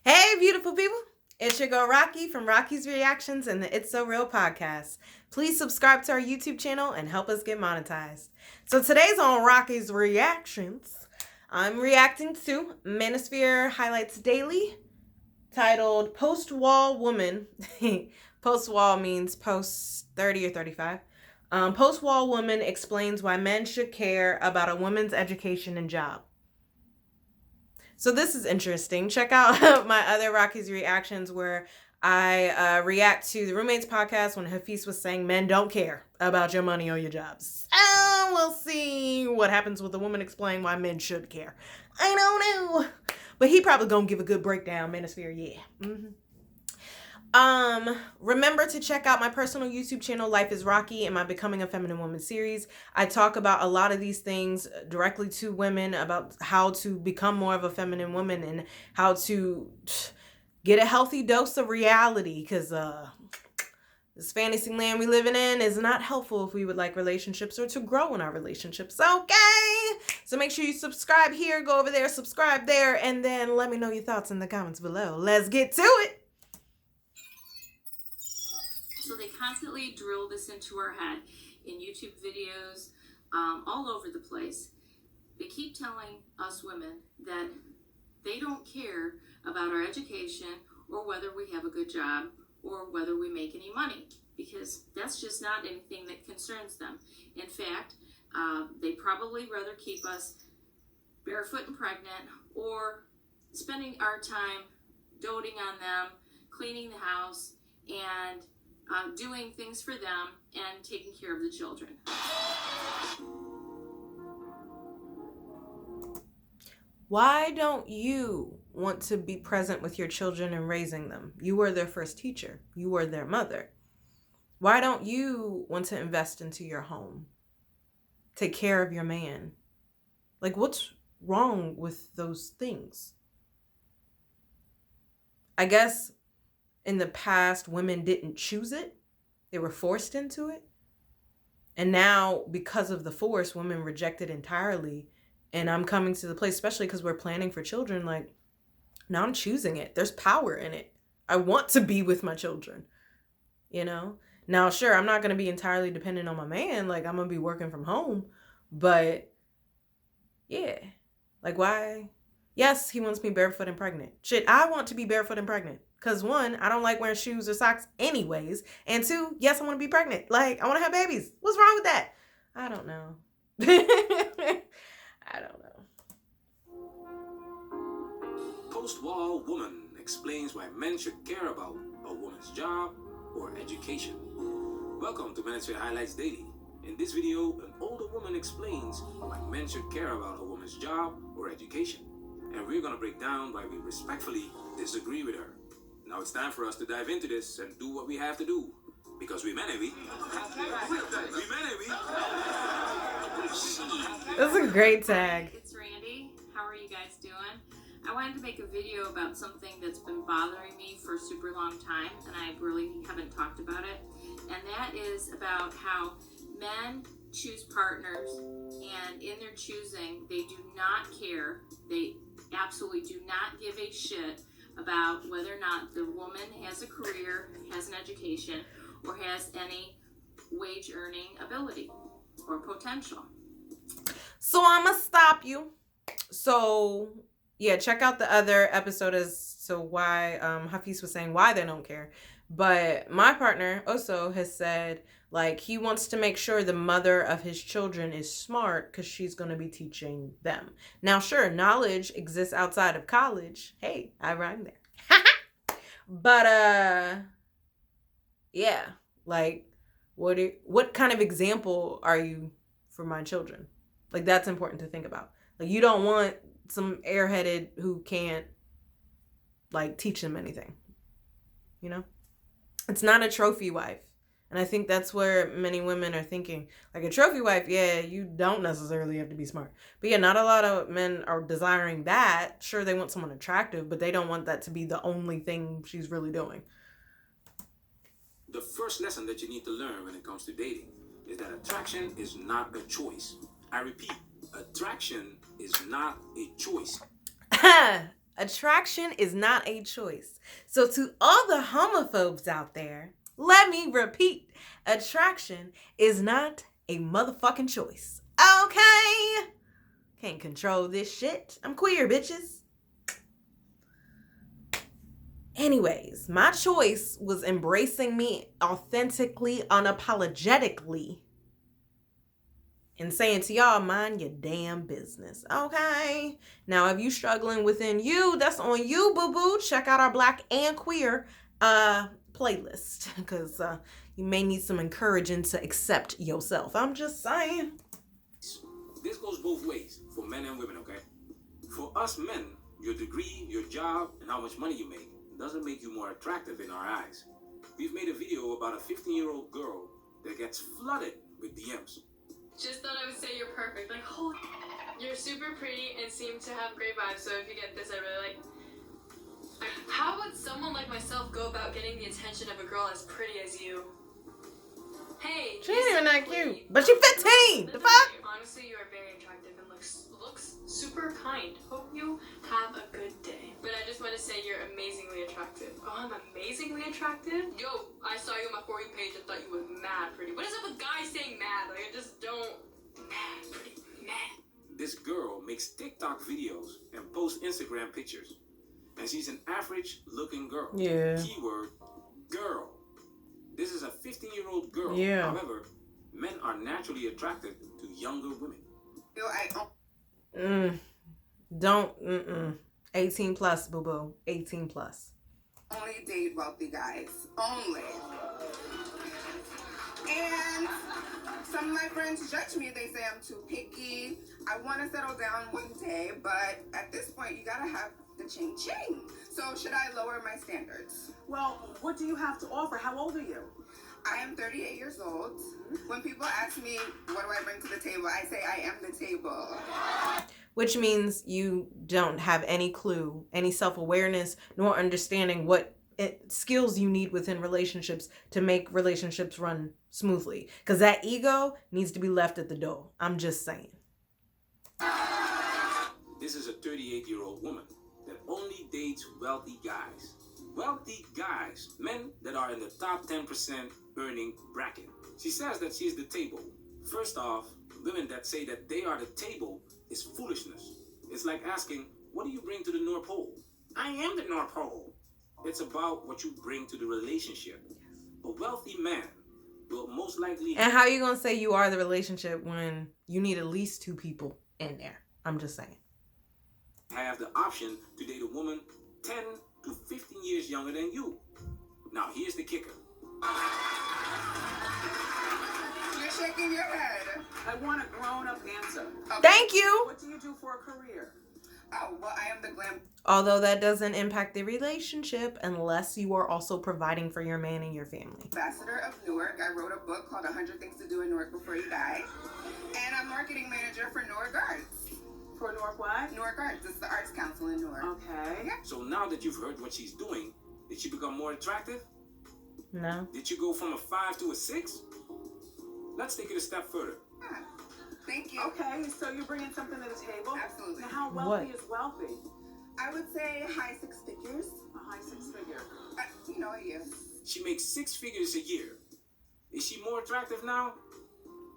Hey, beautiful people. It's your girl Rocqi from Rocqi's Reactions and the It's So Real podcast. Please subscribe to our YouTube channel and help us get monetized. So today's on Rocqi's Reactions. I'm reacting to Manosphere Highlights Daily, titled Post-Wall Woman. Post-wall means post 30 or 35. Post-wall woman explains why men should care about a woman's education and job. So this is interesting. Check out my other Rocqi's Reactions where I react to the Roommates podcast when Hafiz was saying men don't care about your money or your jobs. We'll see what happens with a woman explaining why men should care. I don't know. But he probably gonna give a good breakdown, Manosphere, yeah. Remember to check out my personal YouTube channel, Life is Rocqi, and my Becoming a Feminine Woman series. I talk about a lot of these things directly to women about how to become more of a feminine woman and how to get a healthy dose of reality, because this fantasy land we living in is not helpful if we would like relationships or to grow in our relationships. Okay, so make sure you subscribe here, go over there, subscribe there, and then let me know your thoughts in the comments below. Let's get to it. So they constantly drill this into our head in YouTube videos, all over the place. They keep telling us women that they don't care about our education or whether we have a good job or whether we make any money, because that's just not anything that concerns them. In fact, they probably rather keep us barefoot and pregnant or spending our time doting on them, cleaning the house, and doing things for them and taking care of the children. Why don't you want to be present with your children and raising them? You were their first teacher. You were their mother. Why don't you want to invest into your home? Take care of your man? Like, what's wrong with those things? I guess in the past, women didn't choose it. They were forced into it. And now, because of the force, women reject it entirely. And I'm coming to the place, especially because we're planning for children, like, now I'm choosing it. There's power in it. I want to be with my children, you know? Now, sure, I'm not going to be entirely dependent on my man. Like, I'm going to be working from home. But, yeah. Like, why? Yes, he wants me barefoot and pregnant. Shit, I want to be barefoot and pregnant. Because one, I don't like wearing shoes or socks anyways. And two, yes, I want to be pregnant. Like, I want to have babies. What's wrong with that? I don't know. I don't know. Post-wall woman explains why men should care about a woman's job or education. Welcome to Manosphere Highlights Daily. In this video, an older woman explains why men should care about a woman's job or education. And we're going to break down why we respectfully disagree with her. Now it's time for us to dive into this and do what we have to do. Because we men, That's a great tag. It's Randy. How are you guys doing? I wanted to make a video about something that's been bothering me for a super long time, and I really haven't talked about it. And that is about how men choose partners, and in their choosing, they do not care. They absolutely do not give a shit about whether or not the woman has a career, has an education, or has any wage earning ability or potential. So I'm going to stop you. So, yeah, check out the other episode as to why Hafiz was saying why they don't care. But my partner also has said, like, he wants to make sure the mother of his children is smart because she's going to be teaching them. Now, sure, knowledge exists outside of college. Hey, I rhymed there. But, yeah, like, what kind of example are you for my children? Like, that's important to think about. Like, you don't want some airheaded who can't, like, teach them anything, you know? It's not a trophy wife. And I think that's where many women are thinking. Like, a trophy wife, yeah, you don't necessarily have to be smart. But yeah, not a lot of men are desiring that. Sure, they want someone attractive, but they don't want that to be the only thing she's really doing. The first lesson that you need to learn when it comes to dating is that attraction is not a choice. I repeat, attraction is not a choice. Attraction is not a choice. So to all the homophobes out there, let me repeat. Attraction is not a motherfucking choice. Okay? Can't control this shit. I'm queer, bitches. Anyways, my choice was embracing me authentically, unapologetically, and saying to y'all, mind your damn business, okay? Now, if you struggling within you, that's on you, boo-boo. Check out our Black and Queer playlist, because you may need some encouraging to accept yourself. I'm just saying. This goes both ways for men and women, okay? For us men, your degree, your job, and how much money you make doesn't make you more attractive in our eyes. We've made a video about a 15-year-old girl that gets flooded with DMs. Just thought I would say you're perfect. Like, holy, you're super pretty and seem to have great vibes. So if you get this, I really like. How would someone like myself go about getting the attention of a girl as pretty as you? Hey, She ain't even that cute, but she 15. The fuck? Honestly, you are very attractive and looks super kind. Hope you have a good day. But I just want to say you're amazingly attractive. Oh, I'm amazingly attractive? Yo, I saw you on my For You page and thought you were mad pretty. What is up with guys saying mad? Like, I just don't. Mad pretty. Mad. This girl makes TikTok videos and posts Instagram pictures. And she's an average-looking girl. Yeah. Keyword, girl. This is a 15-year-old girl. Yeah. However, men are naturally attracted to younger women. Don't. 18 plus, boo-boo. 18 plus. Only date wealthy guys. Only. And some of my friends judge me. They say I'm too picky. I want to settle down one day, but at this point, you gotta have the ching-ching. So should I lower my standards? Well, what do you have to offer? How old are you? I am 38 years old. When people ask me, what do I bring to the table? I say, I am the table. Which means you don't have any clue, any self-awareness, nor understanding what skills you need within relationships to make relationships run smoothly. Because that ego needs to be left at the door. I'm just saying. This is a 38-year-old woman that only dates wealthy guys. Wealthy guys, men that are in the top 10% earning bracket. She says that she's the table. First off, women that say that they are the table is foolishness. It's like asking, what do you bring to the North Pole? I am the North Pole. It's about what you bring to the relationship. A wealthy man will most likely... And how are you going to say you are the relationship when you need at least two people in there? I'm just saying. have the option to date a woman 10 to 15 years younger than you. Now, here's the kicker. You're shaking your head. I want a grown-up answer. Okay. Thank you. What do you do for a career? Oh, well, I am the glam. Although that doesn't impact the relationship unless you are also providing for your man and your family. Ambassador of Newark. I wrote a book called 100 Things to Do in Newark Before You Die. And I'm marketing manager for Newark Arts. For Newark what? Newark Arts. It's the arts council in Newark. Okay. Yeah. So now that you've heard what she's doing, did she become more attractive? No. Did you go from a 5 to a 6? Let's take it a step further. Ah, thank you. Okay, so you're bringing something to the table? Absolutely. Now, how wealthy is wealthy? I would say high six figures. A high six-figure. A year. She makes 6 figures a year. Is she more attractive now?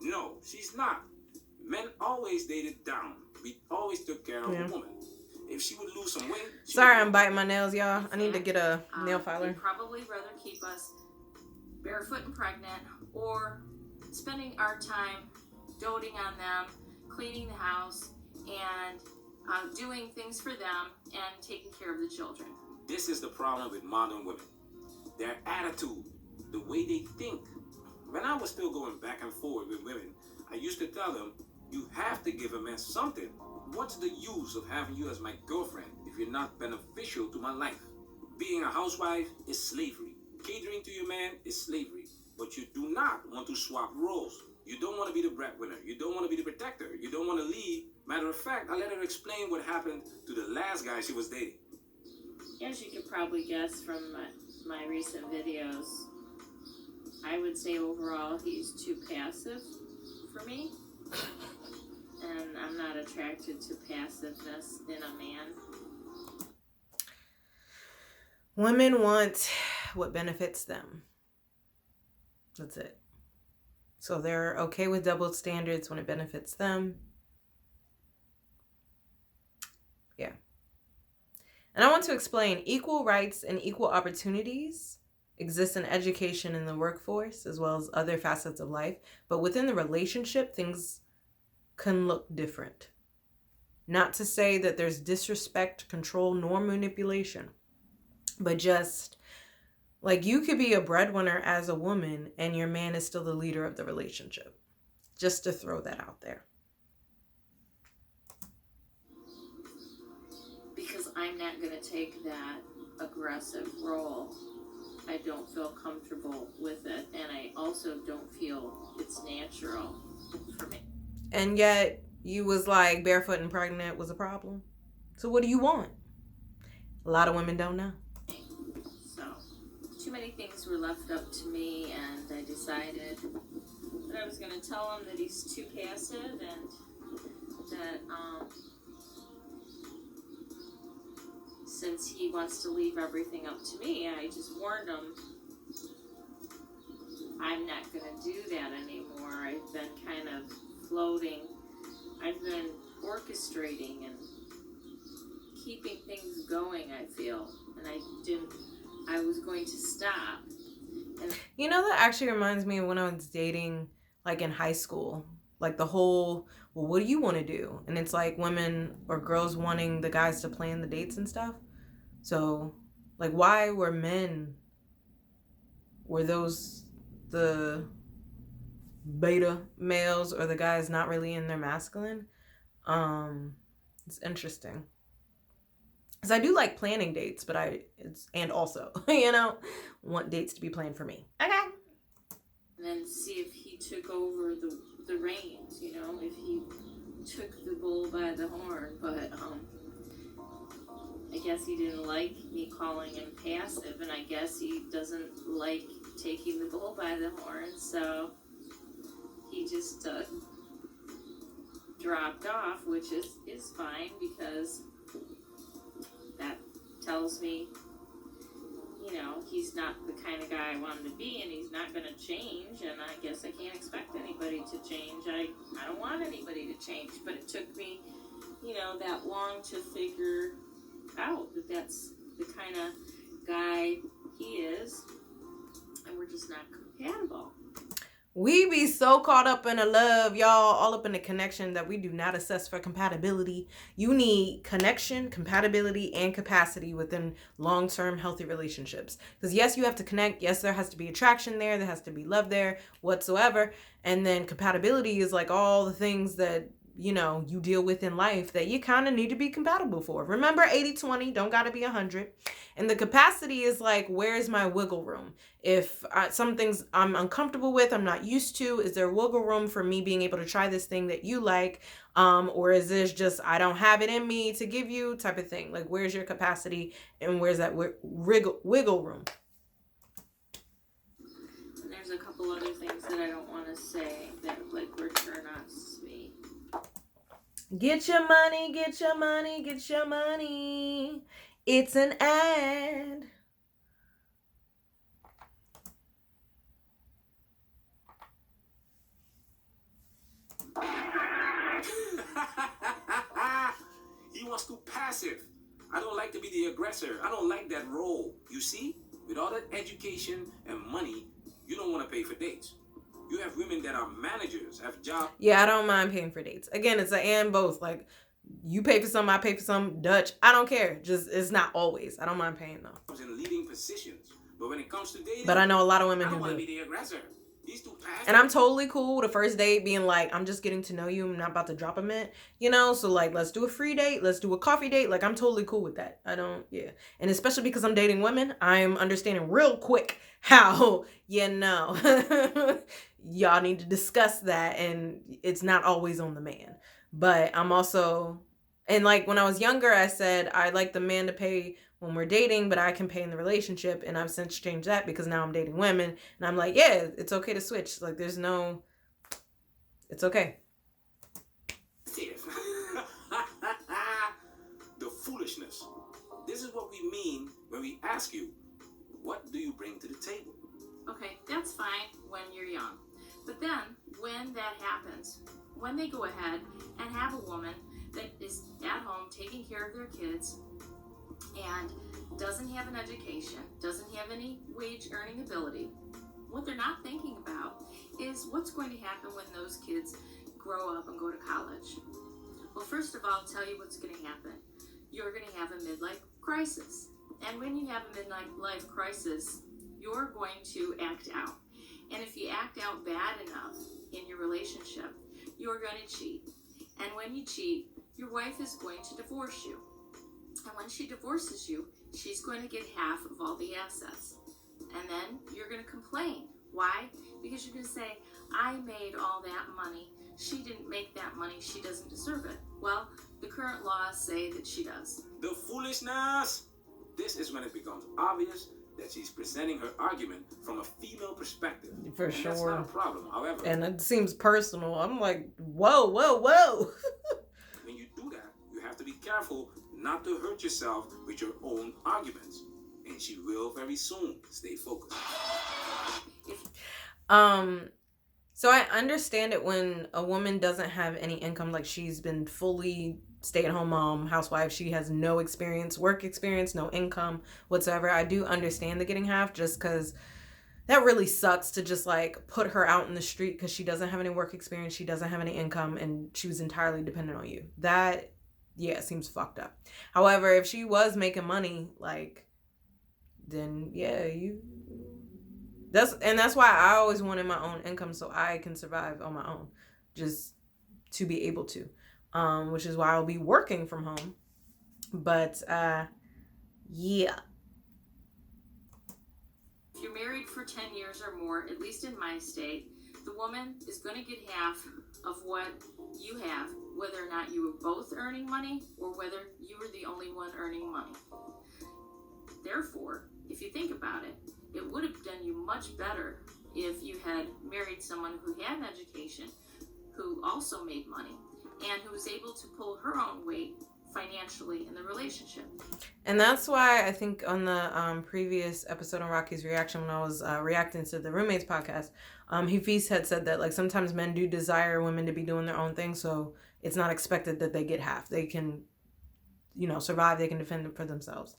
No, she's not. Men always dated down. We always took care of a woman. If she would lose some weight... Sorry, I'm biting my nails, y'all. I need to get a nail filer. We'd probably rather keep us barefoot and pregnant, or spending our time doting on them, cleaning the house, and doing things for them, and taking care of the children. This is the problem with modern women. Their attitude, the way they think. When I was still going back and forth with women, I used to tell them, you have to give a man something. What's the use of having you as my girlfriend if you're not beneficial to my life? Being a housewife is slavery. Catering to your man is slavery. But you do not want to swap roles. You don't want to be the breadwinner. You don't want to be the protector. You don't want to lead. Matter of fact, I let her explain what happened to the last guy she was dating. As you could probably guess from my recent videos, I would say overall he's too passive for me. And I'm not attracted to passiveness in a man. Women want what benefits them. That's it. So they're okay with double standards when it benefits them. Yeah. And I want to explain equal rights and equal opportunities exist in education and the workforce, as well as other facets of life. But within the relationship, things can look different. Not to say that there's disrespect, control, nor manipulation, but just like you could be a breadwinner as a woman and your man is still the leader of the relationship. Just to throw that out there. Because I'm not going to take that aggressive role. I don't feel comfortable with it, and I also don't feel it's natural for me. And yet you was like barefoot and pregnant was a problem. So what do you want? A lot of women don't know. So too many things were left up to me, and I decided that I was going to tell him that he's too passive, and that since he wants to leave everything up to me, I just warned him I'm not going to do that anymore. I've been kind of floating. I've been orchestrating and keeping things going, I feel. And I was going to stop. And You know, that actually reminds me of when I was dating, like in high school. Like the whole, well, what do you want to do? And it's like women or girls wanting the guys to plan the dates and stuff. So, like, why were those the beta males or the guys not really in their masculine? It's interesting. Because I do like planning dates, but and also, want dates to be planned for me. Okay. and then see if he took over the reins, if he took the bull by the horn. But I guess he didn't like me calling him passive, and I guess he doesn't like taking the bull by the horn, so he just dropped off, which is fine, because that tells me, he's not the kind of guy I want him to be, and he's not going to change, and I guess I can't expect anybody to change. I don't want anybody to change, but it took me, that long to figure out that that's the kind of guy he is, and we're just not compatible. We be so caught up in the love, y'all, all up in the connection that we do not assess for compatibility. You need connection, compatibility, and capacity within long-term healthy relationships. Because yes, you have to connect. Yes, there has to be attraction there. There has to be love there whatsoever. And then compatibility is like all the things that, you deal with in life that you kind of need to be compatible for. Remember 80-20, don't got to be 100. And the capacity is like, where's my wiggle room? If some things I'm uncomfortable with, I'm not used to, is there wiggle room for me being able to try this thing that you like? Or is this just, I don't have it in me to give you type of thing? Like, where's your capacity and where's that wiggle room? And there's a couple other things that I don't want to say that were turn-offs to me. Get your money, get your money, get your money. It's an ad. He wants too passive. I don't like to be the aggressor. I don't like that role. You see? With all that education and money, you don't want to pay for dates. You have women that are managers, have jobs. Yeah, I don't mind paying for dates. Again, it's an and both. Like, you pay for some, I pay for some. Dutch, I don't care. Just, it's not always. I don't mind paying though. In leading positions. But when it comes to dating, but I know a lot of women I don't who want to do. be the aggressor. He's too passive. And I'm totally cool with a first date being like, I'm just getting to know you. I'm not about to drop a mint, So like, let's do a free date. Let's do a coffee date. Like, I'm totally cool with that. Yeah. And especially because I'm dating women, I'm understanding real quick how, y'all need to discuss that. And it's not always on the man. But I'm also, and like when I was younger, I said, I like the man to pay when we're dating, but I can pay in the relationship. And I've since changed that because now I'm dating women. And I'm like, yeah, it's okay to switch. Like, it's okay. The foolishness. This is what we we mean when we ask you, what do you bring to the table? Okay, that's fine when you're young. But then, when that happens, when they go ahead and have a woman that is at home taking care of their kids and doesn't have an education, doesn't have any wage earning ability, what they're not thinking about is what's going to happen when those kids grow up and go to college. Well, first of all, I'll tell you what's going to happen. You're going to have a midlife crisis. And when you have a midlife crisis, you're going to act out. And if you act out bad enough in your relationship, you're going to cheat. And when you cheat, your wife is going to divorce you. And when she divorces you, she's going to get half of all the assets. And then you're going to complain. Why? Because you're going to say, I made all that money. She didn't make that money. She doesn't deserve it. Well, the current laws say that she does. The foolishness! This is when it becomes obvious that she's presenting her argument from a female perspective. For and sure. That's not a problem, however. And it seems personal. I'm like, whoa. When you do that, you have to be careful not to hurt yourself with your own arguments. And she will very soon. Stay focused. So I understand it when a woman doesn't have any income, like she's been fully stay-at-home mom, housewife, she has no experience, work experience, no income whatsoever. I do understand the getting half, just because that really sucks to just like put her out in the street because she doesn't have any work experience, she doesn't have any income, and she was entirely dependent on you. That, yeah, seems fucked up. However, if she was making money, like, then yeah, that's why I always wanted my own income so I can survive on my own, just to be able to, which is why I'll be working from home. But yeah. If you're married for 10 years or more, at least in my state, the woman is going to get half of what you have, whether or not you were both earning money or whether you were the only one earning money. Therefore, if you think about it, it would have done you much better if you had married someone who had an education, who also made money, and who was able to pull her own weight financially in the relationship. And that's why I think on the previous episode on Rocky's reaction, when I was reacting to the Roommates podcast, Hafiz had said that like sometimes men do desire women to be doing their own thing, so it's not expected that they get half. They can, survive. They can defend it for themselves.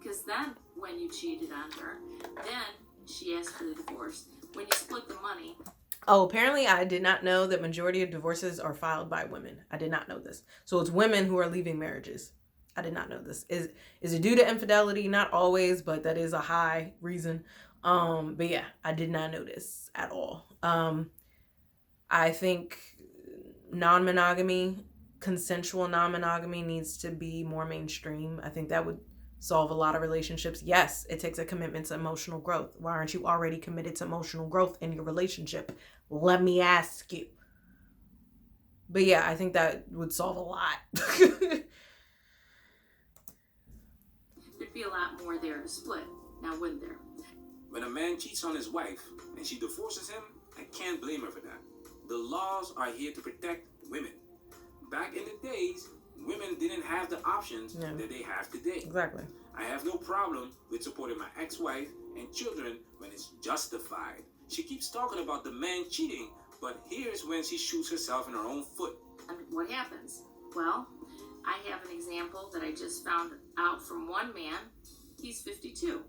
Because then, when you cheated on her, then she asked for the divorce. When you split the money. Oh, apparently I did not know that majority of divorces are filed by women. I did not know this. So it's women who are leaving marriages. I did not know this. Is it due to infidelity? Not always, but that is a high reason. But yeah, I did not know this at all. I think non-monogamy, consensual non-monogamy needs to be more mainstream. I think that would solve a lot of relationships. Yes, it takes a commitment to emotional growth. Why aren't you already committed to emotional growth in your relationship? Let me ask you. But yeah, I think that would solve a lot. There'd be a lot more there to split. Now, wouldn't there? When a man cheats on his wife and she divorces him, I can't blame her for that. The laws are here to protect women. Back in the days, women didn't have the options that they have today. Exactly. I have no problem with supporting my ex-wife and children when it's justified. She keeps talking about the man cheating, but here's when she shoots herself in her own foot. And what happens? Well, I have an example that I just found out from one man. He's 52.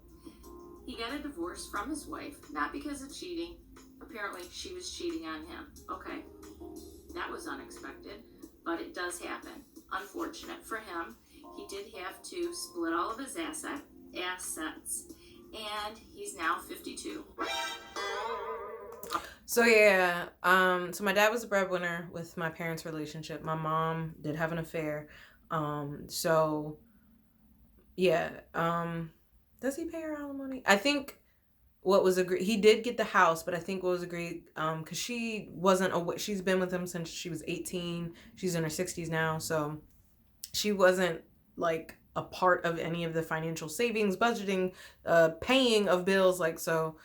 He got a divorce from his wife, not because of cheating. Apparently, she was cheating on him. Okay, that was unexpected, but it does happen. Unfortunate for him, he did have to split all of his assets, and he's now 52. So yeah, so my dad was a breadwinner with my parents' relationship. My mom did have an affair. So yeah, does he pay her alimony? I think what was agreed, he did get the house, but I think what was agreed, because she wasn't aware, she's been with him since she was 18. She's in her 60s now, so she wasn't like a part of any of the financial savings, budgeting, paying of bills, like, so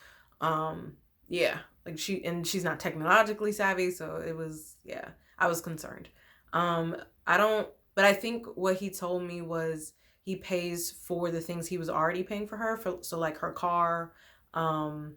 yeah, like she's not technologically savvy, so it was, yeah, I was concerned. But I think what he told me was he pays for the things he was already paying for her, so like her car, and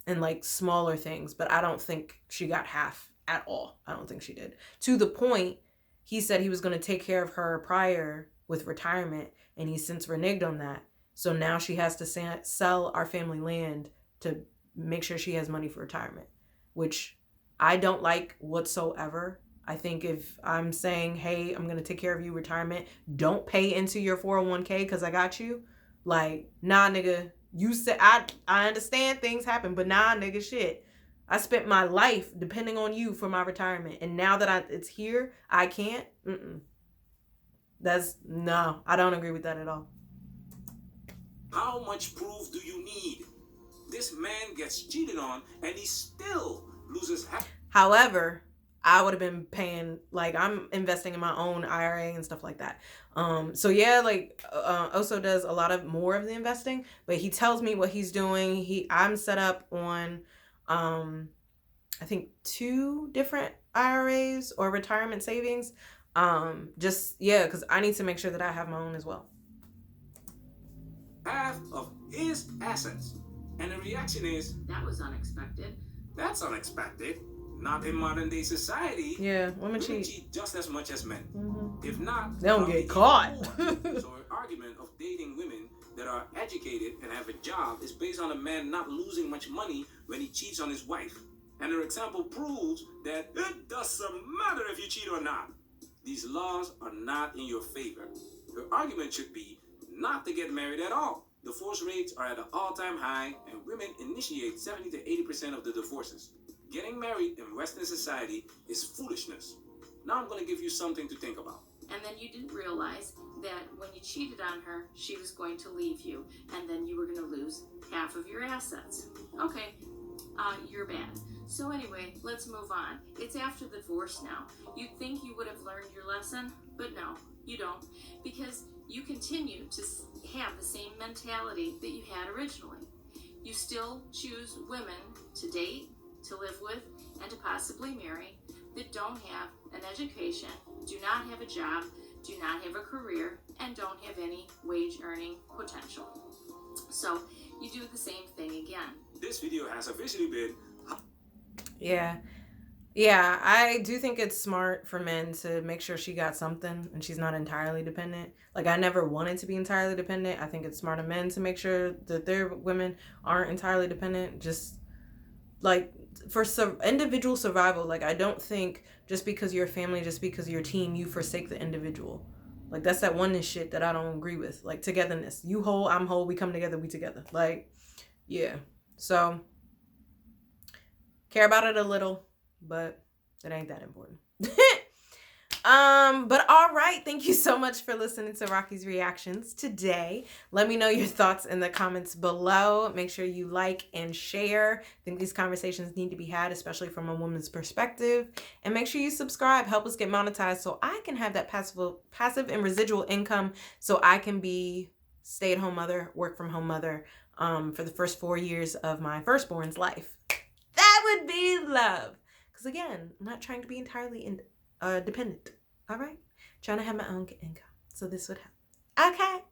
like smaller things. But I don't think she got half at all. I don't think she did. To the point, he said he was going to take care of her prior with retirement, and he's since reneged on that. So now she has to sell our family land to make sure she has money for retirement, which I don't like whatsoever. I think if I'm saying, hey, I'm going to take care of you retirement, don't pay into your 401k because I got you. Like, nah, nigga, you said, I understand things happen, but nah, nigga, shit. I spent my life depending on you for my retirement. And now that it's here, I can't. No, I don't agree with that at all. How much proof do you need? This man gets cheated on and he still loses half. However, I would have been paying, like, I'm investing in my own IRA and stuff like that. So yeah, like, Oso does a lot of more of the investing, but he tells me what he's doing. I'm set up on, I think 2 different IRAs or retirement savings. Because I need to make sure that I have my own as well. Half of his assets. And the reaction is, That was unexpected. that's unexpected. Not in modern day society. Yeah, women cheat. cheat just as much as men. Mm-hmm. If not, They don't get caught. So an argument of dating women that are educated and have a job is based on a man not losing much money when he cheats on his wife. And her example proves that it doesn't matter if you cheat or not. These laws are not in your favor. Her argument should be not to get married at all. Divorce rates are at an all-time high, and women initiate 70 to 80% of the divorces. Getting married in Western society is foolishness. Now I'm going to give you something to think about. And then you didn't realize that when you cheated on her, she was going to leave you, and then you were going to lose half of your assets. Okay, you're bad. So anyway, let's move on. It's after the divorce now. You'd think you would have learned your lesson, but no, you don't. Because you continue to have the same mentality that you had originally. You still choose women to date, to live with, and to possibly marry that don't have an education, do not have a job, do not have a career, and don't have any wage earning potential. So you do the same thing again. This video has officially been... Yeah, I do think it's smart for men to make sure she got something and she's not entirely dependent. Like, I never wanted to be entirely dependent. I think it's smart of men to make sure that their women aren't entirely dependent. Just, like, for individual survival. Like, I don't think just because you're a family, just because you're a team, you forsake the individual. Like, that's that oneness shit that I don't agree with. Like, togetherness. You whole, I'm whole, we come together, we together. Like, yeah. So, care about it a little, but it ain't that important. But all right, thank you so much for listening to Rocqi's reactions today. Let me know your thoughts in the comments below. Make sure you like and share. I think these conversations need to be had, especially from a woman's perspective. And make sure you subscribe. Help us get monetized so I can have that passive and residual income, so I can be stay-at-home mother, work-from-home mother for the first 4 years of my firstborn's life. That would be love. Because again, I'm not trying to be entirely dependent. All right? Trying to have my own income. So this would help. Okay.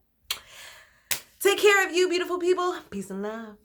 Take care of you, beautiful people. Peace and love.